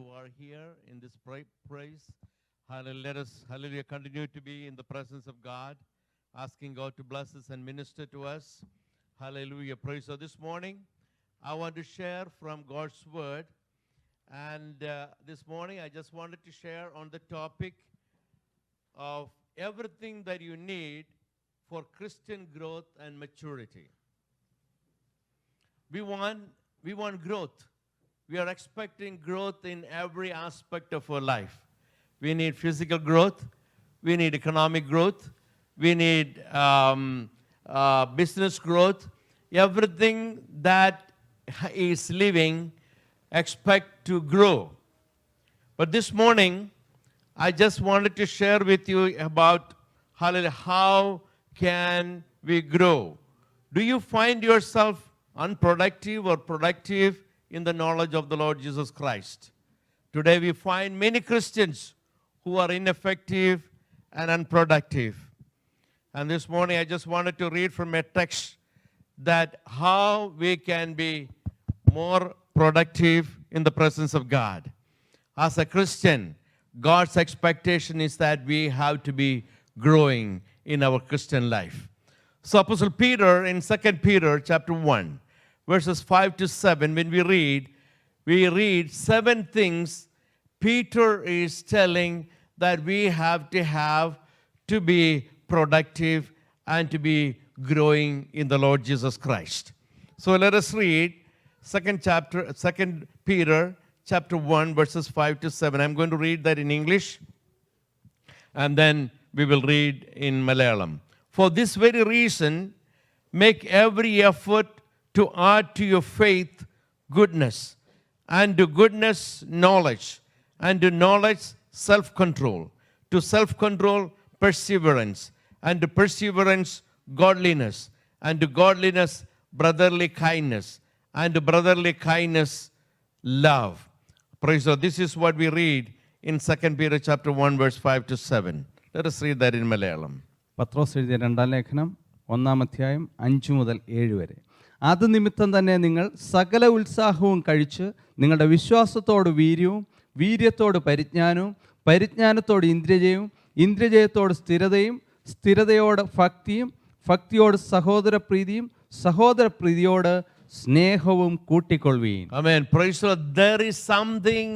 who are here in this praise. Hallelujah. Let us, hallelujah, continue to be in the presence of God, asking God to bless us and minister to us. Hallelujah. Praise. So this morning, I want to share from God's word. And this morning, I just wanted to share on the topic of everything that you need for Christian growth and maturity. We want growth. We are expecting growth in every aspect of our life. We need physical growth. We need economic growth. We need business growth. Everything that is living expect to grow. But this morning, I just wanted to share with you about how can we grow. Do you find yourself unproductive or productive in the knowledge of the Lord Jesus Christ? Today we find many Christians who are ineffective and unproductive. And this morning I just wanted to read from a text that how we can be more productive in the presence of God. As a Christian, God's expectation is that we have to be growing in our Christian life. So Apostle Peter in 2 Peter chapter 1, verses 5 to 7, when we read 7 things Peter is telling that we have to be productive and to be growing in the Lord Jesus Christ. So let us read 2 Peter chapter 1, verses 5 to 7. I'm going to read that in English, and then we will read in Malayalam. For this very reason, make every effort to add to your faith goodness, and to goodness knowledge, and to knowledge self-control, to self-control perseverance, and to perseverance godliness, and to godliness brotherly kindness, and to brotherly kindness love. Praise God. This is what we read in 2 Peter chapter 1, verse 5 to 7. Let us read that in Malayalam. പത്രോസ് എഴുതിയ 2-ാം ലേഖനം 1-ാം അധ്യായം 5 മുതൽ 7 വരെ. അത് നിമിത്തം തന്നെ നിങ്ങൾ സകല ഉത്സാഹവും കഴിച്ച് നിങ്ങളുടെ വിശ്വാസത്തോട് വീര്യവും, വീര്യത്തോട് പരിജ്ഞാനവും, പരിജ്ഞാനത്തോട് ഇന്ദ്രിയജയവും, ഇന്ദ്രിയജയത്തോട് സ്ഥിരതയും, സ്ഥിരതയോട് ഭക്തിയും, ഭക്തിയോട് സഹോദരപ്രീതിയും, സഹോദരപ്രീതിയോട് സ്നേഹവും കൂട്ടിക്കൊള്ളുവീൻ. Amen. Praise the Lord. There is something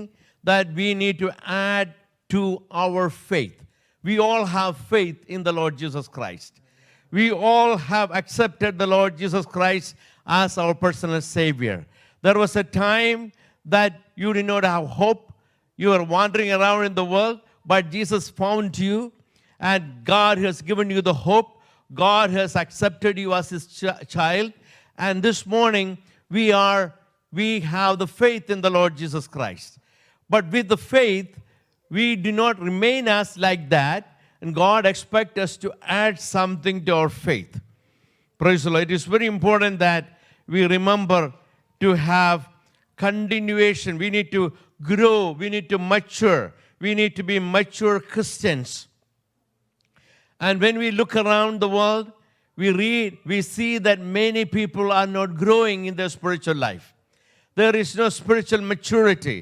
that we need to add to our faith. We all have faith in the Lord Jesus Christ. We all have accepted the Lord Jesus Christ as our personal Savior. There was a time that you did not have hope. You were wandering around in the world, but Jesus found you, and God has given you the hope. God has accepted you as His child. And this morning, we have the faith in the Lord Jesus Christ. But with the faith, we do not remain as like that, and God expects us to add something to our faith. Praise the Lord. It is very important that we remember to have continuation. We need to grow. We need to mature. We need to be mature Christians. And when we look around the world, we see that many people are not growing in their spiritual life. There is no spiritual maturity.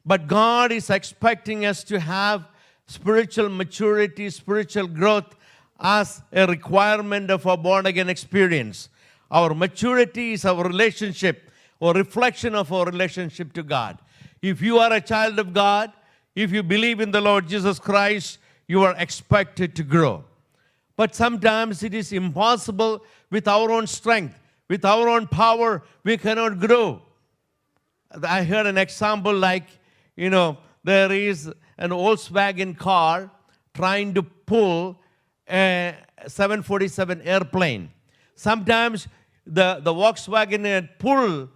But God is expecting us to have spiritual maturity, spiritual growth as a requirement of our born-again experience. Our maturity is our relationship or reflection of our relationship to God. If you are a child of God, if you believe in the Lord Jesus Christ, you are expected to grow. But sometimes it is impossible with our own strength, with our own power, we cannot grow. I heard an example like, there is an Volkswagen car trying to pull a 747 airplane. Sometimes the Volkswagen pull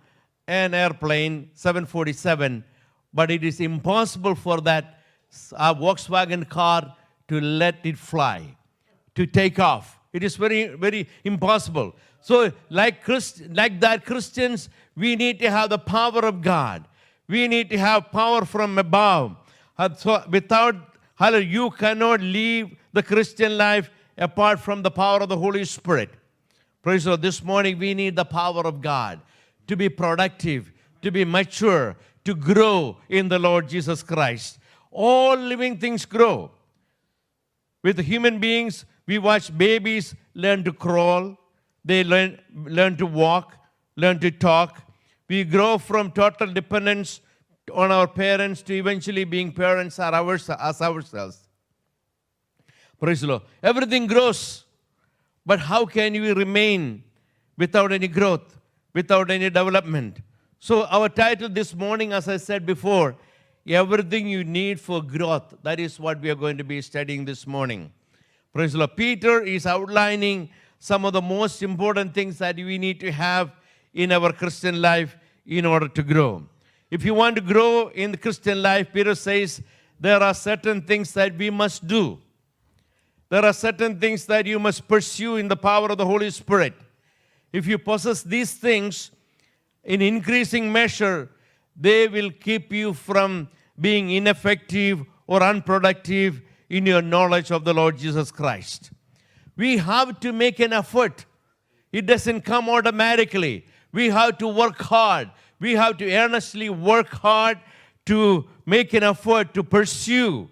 an airplane, 747, but it is impossible for that Volkswagen car to let it fly, to take off. It is very, very impossible. So like that, Christians, we need to have the power of God. We need to have power from above. So without, you cannot live the Christian life apart from the power of the Holy Spirit. Praise the Lord. This morning we need the power of God to be productive, to be mature, to grow in the Lord Jesus Christ. All living things grow. With human beings, we watch babies learn to crawl, they learn to walk, learn to talk. We grow from total dependence on our parents to eventually being parents as ourselves. Praise the Lord. Everything grows, but how can we remain without any growth, without any development? So our title this morning, as I said before, everything you need for growth. That is what we are going to be studying this morning. Praise the Lord. Peter is outlining some of the most important things that we need to have in our Christian life in order to grow. If you want to grow in the Christian life, Peter says there are certain things that we must do. There are certain things that you must pursue in the power of the Holy Spirit. If you possess these things in increasing measure, they will keep you from being ineffective or unproductive in your knowledge of the Lord Jesus Christ. We have to make an effort. It doesn't come automatically. We have to work hard. We have to earnestly work hard to make an effort to pursue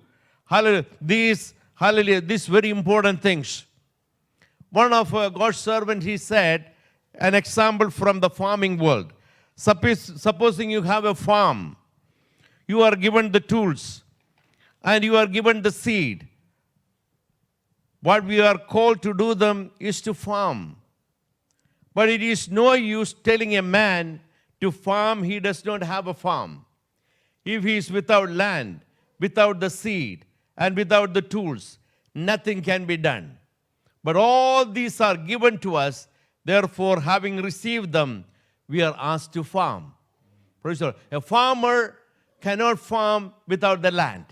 these very important things. One of God's servants, he said, an example from the farming world. Supposing you have a farm, you are given the tools and you are given the seed. What we are called to do them is to farm. But it is no use telling a man to farm, he does not have a farm. If he is without land, without the seed, and without the tools, nothing can be done. But all these are given to us, therefore, having received them, we are asked to farm. Praise the Lord. A farmer cannot farm without the land,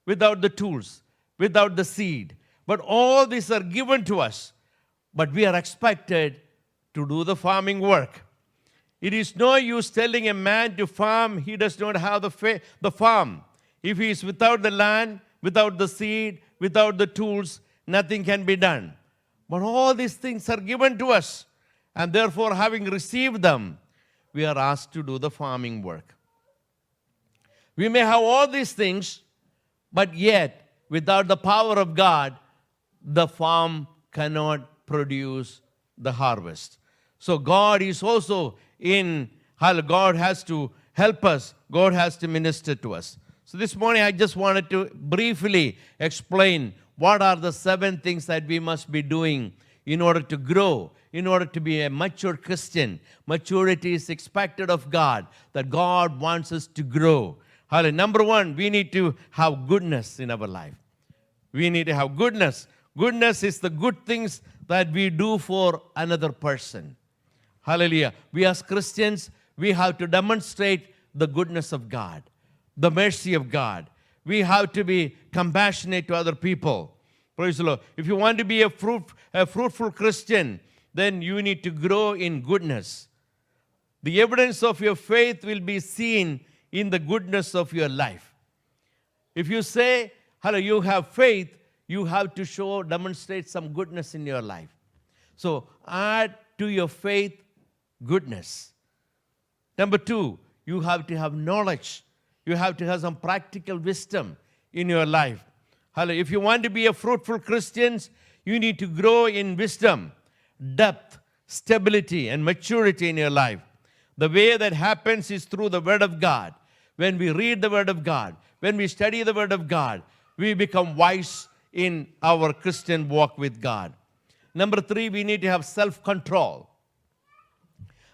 without the tools, without the seed. But all these are given to us. But we are expected to do the farming work. It is no use telling a man to farm, he does not have the farm. If he is without the land, without the seed, without the tools, nothing can be done. But all these things are given to us. And therefore, having received them, we are asked to do the farming work. We may have all these things, but yet, without the power of God, the farm cannot produce the harvest. So God is also God has to help us. God has to minister to us. So this morning I just wanted to briefly explain what are the 7 things that we must be doing in order to grow, in order to be a mature Christian. Maturity is expected of God, that God wants us to grow. Number 1, we need to have goodness in our life. We need to have goodness. Goodness is the good things that we do for another person. Hallelujah. We as Christians, we have to demonstrate the goodness of God, the mercy of God. We have to be compassionate to other people. Praise the Lord. If you want to be a fruitful Christian, then you need to grow in goodness. The evidence of your faith will be seen in the goodness of your life. If you say, you have faith, you have to demonstrate some goodness in your life. So add to your faith goodness. Number 2, you have to have knowledge. You have to have some practical wisdom in your life. If you want to be a fruitful Christian, you need to grow in wisdom, depth, stability, and maturity in your life. The way that happens is through the Word of God. When we read the Word of God, when we study the Word of God, we become wise in our Christian walk with God. Number 3, we need to have self-control.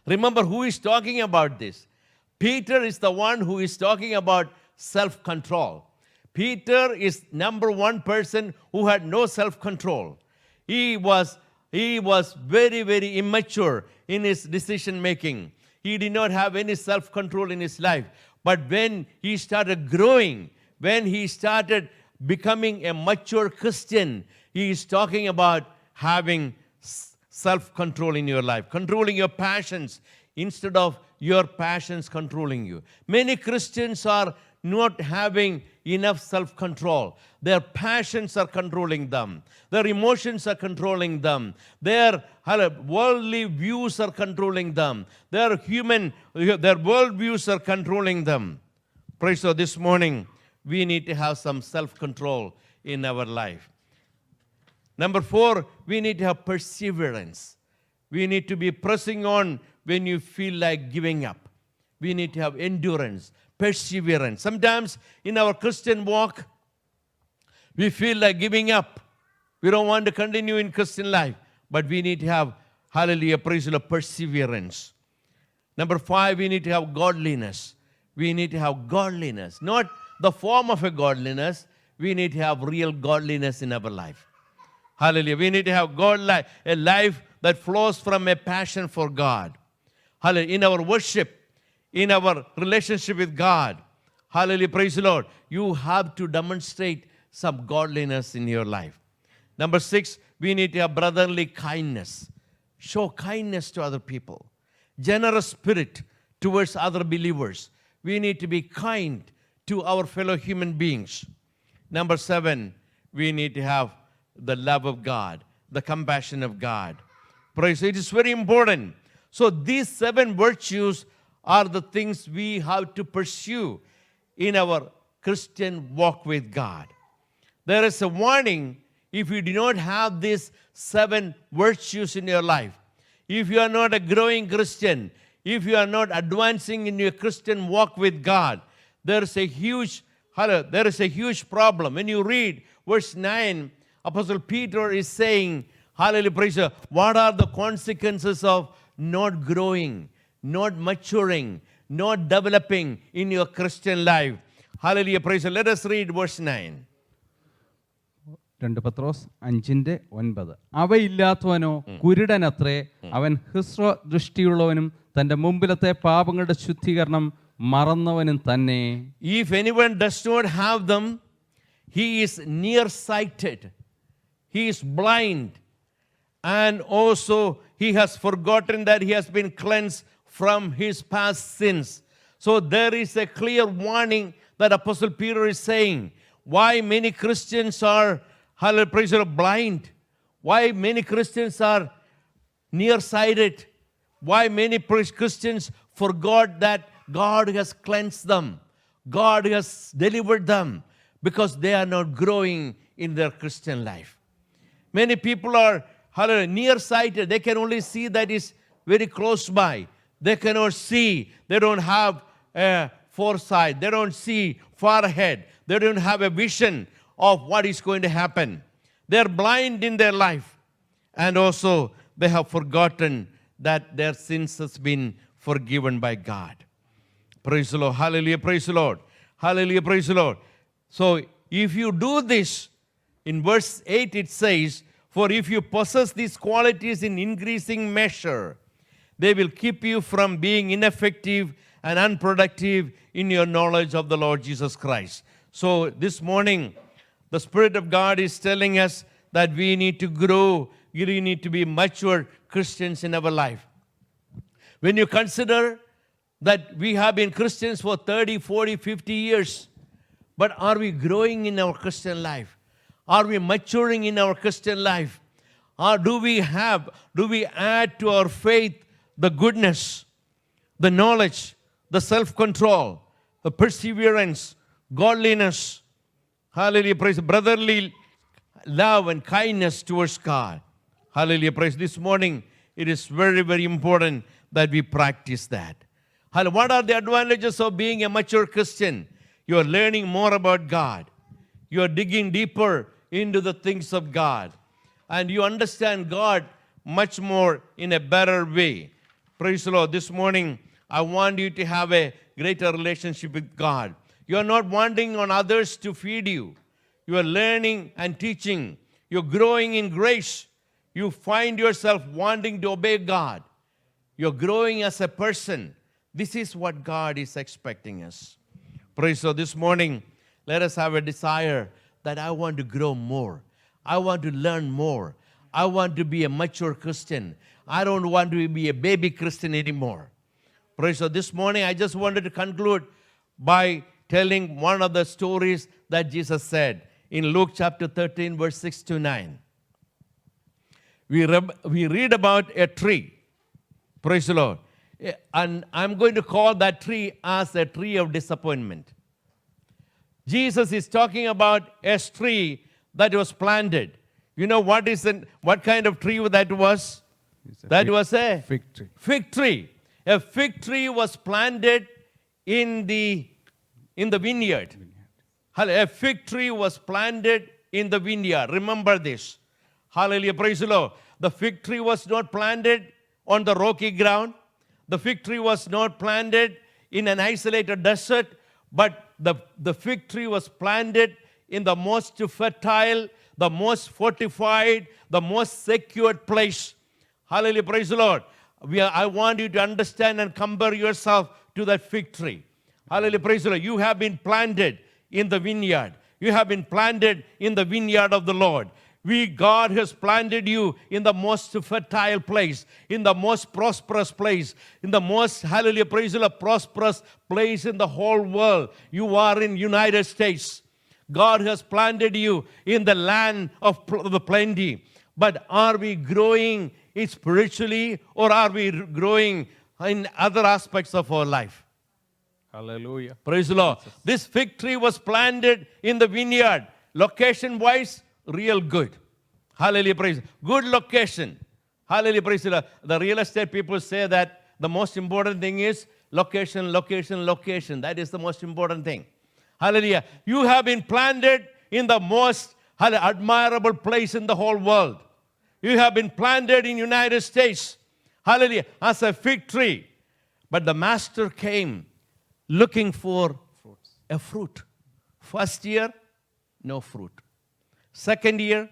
Remember who is talking about this. Peter is the one who is talking about self-control. Peter is number 1 person who had no self-control. He was very, very immature in his decision making. He did not have any self-control in his life. But when he started growing, when he started becoming a mature Christian, he is talking about having self-control in your life, controlling your passions instead of your passions controlling you. Many Christians are not having enough self-control. Their passions are controlling them. Their emotions are controlling them. Their worldly views are controlling them. Their world views are controlling them. Praise God, this morning, we need to have some self-control in our life. Number 4, we need to have perseverance. We need to be pressing on when you feel like giving up. We need to have endurance, perseverance. Sometimes in our Christian walk, we feel like giving up. We don't want to continue in Christian life, but we need to have, hallelujah, praise the Lord, perseverance. Number 5, we need to have godliness. We need to have godliness, not the form of a godliness. We need to have real godliness in our life. Hallelujah. We need to have a life that flows from a passion for God. Hallelujah. In our worship, in our relationship with God. Hallelujah. Praise the Lord. You have to demonstrate some godliness in your life. Number 6, we need to have brotherly kindness. Show kindness to other people. Generous spirit towards other believers. We need to be kind to our fellow human beings. Number 7, we need to have the love of God, the compassion of God. Praise. It is very important. So these 7 virtues are the things we have to pursue in our Christian walk with God. There is a warning if you do not have these 7 virtues in your life. If you are not a growing Christian, if you are not advancing in your Christian walk with God, there is a huge problem. When you read verse 9, Apostle Peter is saying, hallelujah, praise God, what are the consequences of not growing, not maturing, not developing in your Christian life? Hallelujah, praise God. Let us read verse 9. 2 പത്രോസ് 5:9. അവയില്ലാത്തവനോ കുരുടനത്രേ, അവൻ ഹ്രസ്വദൃഷ്ടിയുള്ളവനും തൻ്റെ മുമ്പിലത്തെ പാപങ്ങളുടെ ശുദ്ധീകരണം മറന്നവനും തന്നെ. If anyone does not have them, he is nearsighted, he is blind, and also he has forgotten that he has been cleansed from his past sins. So there is a clear warning that Apostle Peter is saying. Why many Christians are, hallelujah, praise the Lord, blind? Why many Christians are nearsighted? Why many Christians forgot that God has cleansed them? God has delivered them because they are not growing in their Christian life. Many people are nearsighted. They can only see that is very close by. They cannot see. They don't have foresight. They don't see far ahead. They don't have a vision of what is going to happen. They are blind in their life. And also they have forgotten that their sins has been forgiven by God. Praise the Lord. Hallelujah. Praise the Lord. Hallelujah. Praise the Lord. So if you do this, in verse 8 it says, for if you possess these qualities in increasing measure, they will keep you from being ineffective and unproductive in your knowledge of the Lord Jesus Christ. So this morning, the Spirit of God is telling us that we need to grow, we need to be mature Christians in our life. When you consider that we have been Christians for 30, 40, 50 years, but are we growing in our Christian life? Are we maturing in our Christian life? Or do we add to our faith the goodness, the knowledge, the self-control, the perseverance, godliness, hallelujah, praise, brotherly love and kindness towards God? Hallelujah, praise. This morning, it is very, very important that we practice that. What are the advantages of being a mature Christian? You are learning more about God. You are digging deeper into the things of God. And you understand God much more in a better way. Praise the Lord. This morning, I want you to have a greater relationship with God. You are not wanting on others to feed you. You are learning and teaching. You're growing in grace. You find yourself wanting to obey God. You're growing as a person. This is what God is expecting us. Praise the Lord. This morning, let us have a desire that I want to grow more. I want to learn more. I want to be a mature Christian. I don't want to be a baby Christian anymore. Praise the Lord. This morning, I just wanted to conclude by telling one of the stories that Jesus said in Luke chapter 13, verse 6 to 9. We read about a tree. Praise the Lord. And I'm going to call that tree as a tree of disappointment. Jesus is talking about a tree that was planted. You know what kind of tree that was? That was a fig tree. fig tree. A fig tree was planted in the vineyard. A fig tree was planted in the vineyard. Remember this. Hallelujah. Praise the Lord. The fig tree was not planted on the rocky ground. The fig tree was not planted in an isolated desert, but the fig tree was planted in the most fertile, the most fortified, the most secured place. Hallelujah. Praise the Lord. I want you to understand and compare yourself to that fig tree. Hallelujah. Praise the Lord. You have been planted in the vineyard. You have been planted in the vineyard of the Lord. God has planted you in the most fertile place, in the most prosperous place, in the most, hallelujah, praise the Lord, prosperous place in the whole world. You are in United States. God has planted you in the land of the plenty. But are we growing spiritually, or are we growing in other aspects of our life? Hallelujah. Praise the Lord. This fig tree was planted in the vineyard. Location-wise, real good. Hallelujah, praise. Good location. Hallelujah, praise the Lord. The real estate people say that the most important thing is location, location, location. That is the most important thing. Hallelujah. You have been planted in the most admirable place in the whole world. You have been planted in United States. Hallelujah. As a fig tree. But the master came looking for a fruit. First year, no fruit. Second year,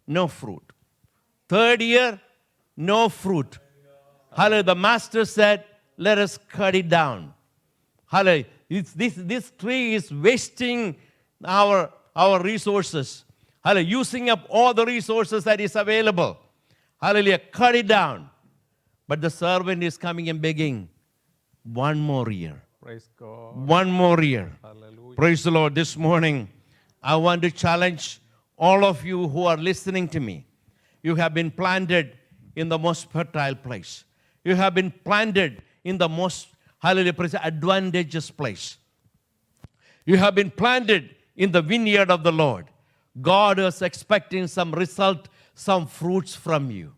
no fruit. Third year, no fruit. Hallelujah. The master said, let us cut it down. Hallelujah. This tree is wasting our resources. Hallelujah. Using up all the resources that is available. Hallelujah. Cut it down. But the servant is coming and begging, one more year. Praise God. One more year. Hallelujah. Praise the Lord. This morning, I want to challenge all of you who are listening to me. You have been planted in the most fertile place. You have been planted in the most, hallelujah, advantageous place. You have been planted in the vineyard of the Lord. God is expecting some result, some fruits from you.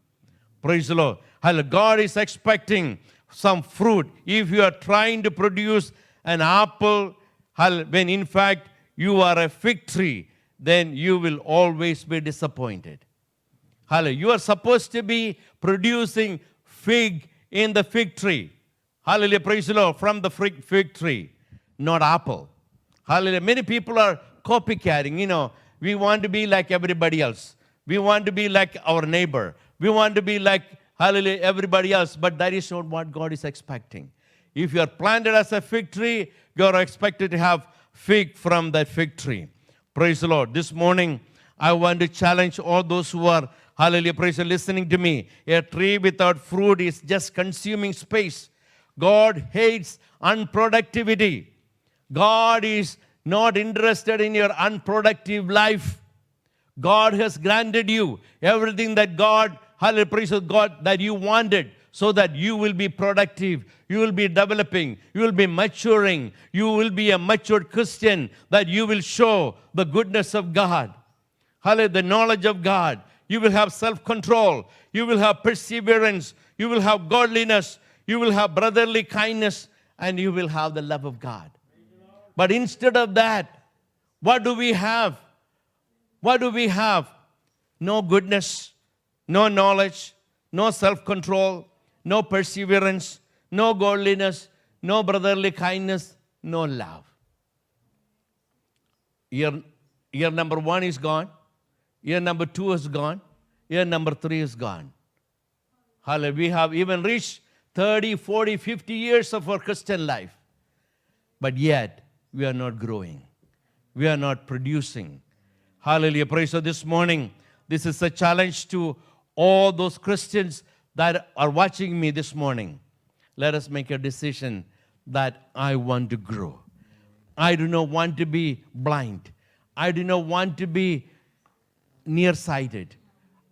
Praise the Lord. Hallelujah. God is expecting some fruit. If you are trying to produce an apple, when in fact you are a fig tree, then you will always be disappointed. Hallelujah. You are supposed to be producing fig in the fig tree. Hallelujah. Praise the Lord. From the fig tree, not apple. Hallelujah. Many people are copycatting. You know, we want to be like everybody else. We want to be like our neighbor. We want to be like, hallelujah, everybody else. But that is not what God is expecting. If you are planted as a fig tree, you are expected to have fig from that fig tree. Praise the Lord. This morning, I want to challenge all those who are, hallelujah, praise the Lord, listening to me. A tree without fruit is just consuming space. God hates unproductivity. God is not interested in your unproductive life. God has granted you everything that God, hallelujah, praise God, that you wanted, so that you will be productive, you will be developing, you will be maturing, you will be a matured Christian, that you will show the goodness of God, hallelujah, the knowledge of God. You will have self-control, you will have perseverance, you will have godliness, you will have brotherly kindness, and you will have the love of God. But instead of that, what do we have? What do we have? No goodness, no knowledge, no self-control, no perseverance, no godliness, no brotherly kindness, no love. Year number 1 is gone. Year number 2 is gone. Year number 3 is gone. Hallelujah. We have even reached 30, 40, 50 years of our Christian life. But yet, we are not growing. We are not producing. Hallelujah. Praise God. This morning, this is a challenge to all those Christians that are watching me this morning. Let us make a decision that I want to grow. I do not want to be blind. I do not want to be nearsighted.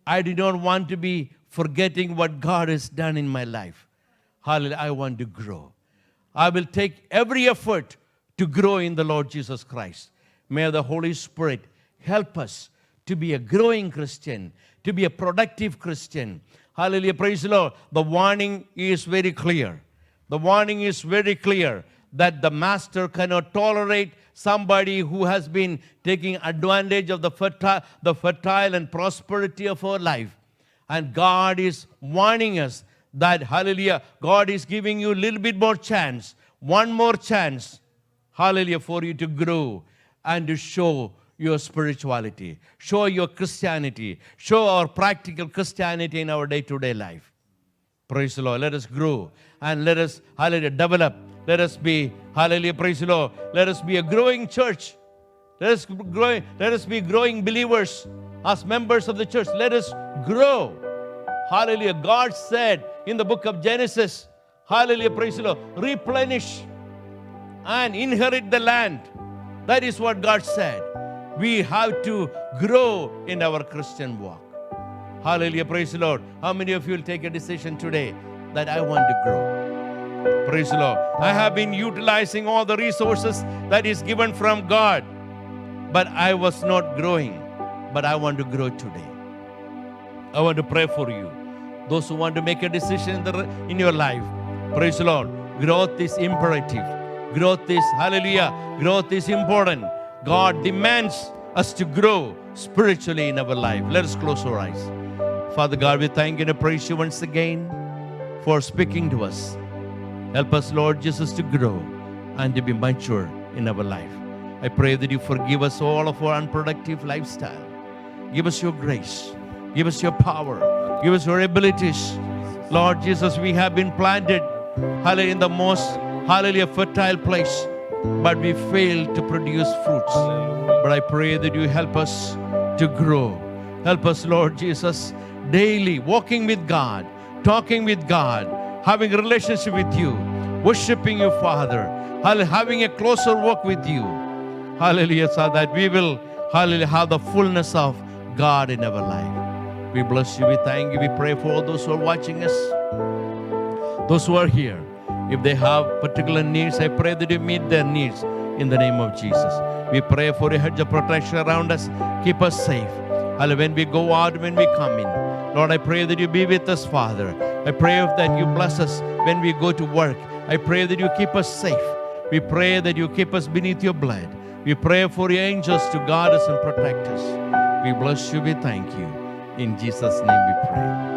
I do not want to be forgetting what God has done in my life. Hallelujah. I want to grow. I will take every effort to grow in the Lord Jesus Christ. May the Holy Spirit help us to be a growing Christian, to be a productive Christian. Hallelujah. Praise the Lord. The warning is very clear. The warning is very clear that the master cannot tolerate somebody who has been taking advantage of the fertile and prosperity of our life. And God is warning us that, hallelujah, God is giving you a little bit more chance, one more chance, hallelujah, for you to grow and to show your spirituality, show your Christianity, show our practical Christianity in our day-to-day life. Praise the Lord. Let us grow and let us, hallelujah, develop. Let us be, hallelujah, praise the Lord. Let us be a growing church. Let us be growing believers as members of the church. Let us grow. Hallelujah. God said in the book of Genesis, hallelujah, praise the Lord, replenish and inherit the land. That is what God said. We have to grow in our Christian walk. Hallelujah, praise the Lord. How many of you will take a decision today that I want to grow? Praise the Lord. I have been utilizing all the resources that is given from God, but I was not growing. But I want to grow today. I want to pray for you. Those who want to make a decision in your life, praise the Lord. Growth is imperative. Growth is, hallelujah, growth is important. God demands us to grow spiritually in our life. Let us close our eyes. Father God, we thank you and praise you once again for speaking to us. Help us, Lord Jesus, to grow and to be mature in our life. I pray that you forgive us all of our unproductive lifestyle. Give us your grace. Give us your power. Give us your abilities. Lord Jesus, we have been planted, hallelujah, in the most, hallelujah, fertile place, but we fail to produce fruits. But I pray that you help us to grow. Help us, Lord Jesus, daily walking with God, talking with God, having a relationship with you, worshiping you, Father, having a closer walk with you. Hallelujah, so that we will, hallelujah, have the fullness of God in our life. We bless you, we thank you, we pray for all those who are watching us, those who are here. If they have particular needs, I pray that you meet their needs in the name of Jesus. We pray for a hedge of protection around us. Keep us safe. Hallelujah. When we go out, when we come in, Lord, I pray that you be with us, Father. I pray that you bless us when we go to work. I pray that you keep us safe. We pray that you keep us beneath your blood. We pray for your angels to guard us and protect us. We bless you, we thank you. In Jesus' name we pray.